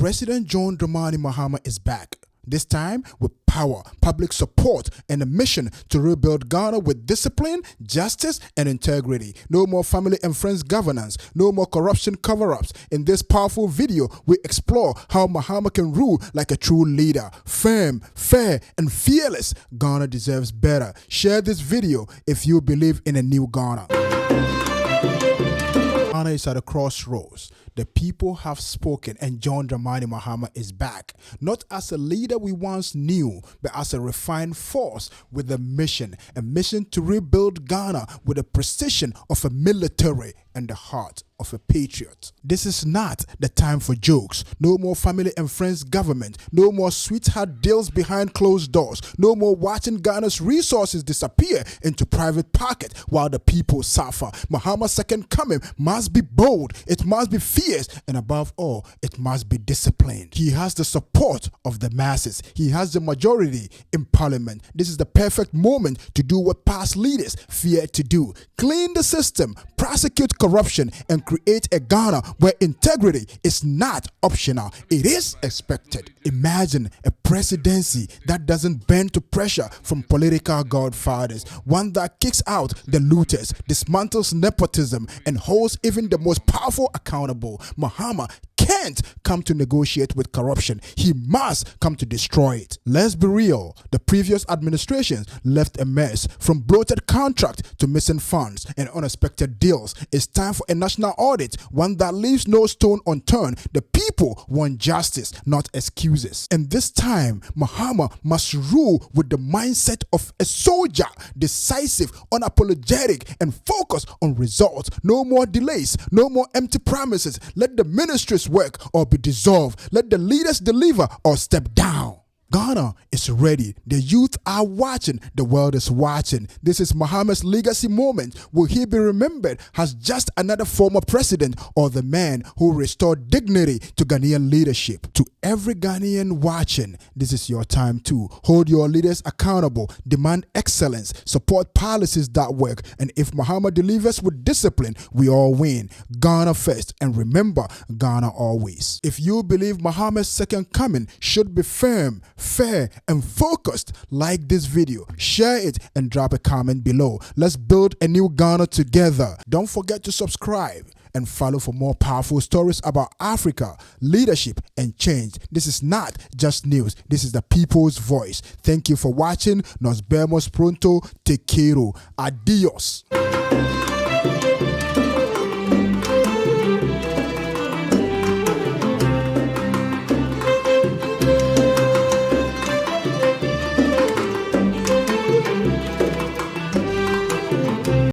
President John Dramani Mahama is back. This time with power, public support, and a mission to rebuild Ghana with discipline, justice, and integrity. No more family and friends governance, no more corruption cover-ups. In this powerful video, we explore how Mahama can rule like a true leader, firm, fair, and fearless. Ghana deserves better. Share this video if you believe in a new Ghana. Ghana is at a crossroads. The people have spoken and John Dramani Mahama is back. Not as a leader we once knew, but as a refined force with a mission to rebuild Ghana with the precision of a military and the heart of a patriot. This is not the time for jokes. No more family and friends government. No more sweetheart deals behind closed doors. No more watching Ghana's resources disappear into private pockets while the people suffer. Mahama's second coming must be bold. It must be fierce. And above all, it must be disciplined. He has the support of the masses. He has the majority in parliament. This is the perfect moment to do what past leaders feared to do. Clean the system, prosecute corruption, and create a Ghana where integrity is not optional. It is expected. Imagine a presidency that doesn't bend to pressure from political godfathers. One that kicks out the looters, dismantles nepotism, and holds even the most powerful accountable. Mahama can't come to negotiate with corruption. He must come to destroy it. Let's be real. The previous administrations left a mess, from bloated contract to missing funds and unexpected deals. It's time for a national audit, one that leaves no stone unturned. The people want justice, not excuses. And this time, Mahama must rule with the mindset of a soldier, decisive, unapologetic, and focused on results. No more delays, no more empty promises. Let the ministries work or be dissolved. Let the leaders deliver or step down. Ghana is ready. The youth are watching. The world is watching. This is Mahama's legacy moment. Will he be remembered as just another former president or the man who restored dignity to Ghanaian leadership? To every Ghanaian watching, this is your time too. Hold your leaders accountable. Demand excellence. Support policies that work. And if Mahama delivers with discipline, we all win. Ghana first. And remember, Ghana always. If you believe Mahama's second coming should be firm, fair, and focused, like this video, share it, and drop a comment below. Let's build a new Ghana together. Don't forget to subscribe and follow for more powerful stories about Africa, leadership, and change. This is not just news. This is the people's voice. Thank you for watching. Nos vemos pronto. Te quiero. Adios.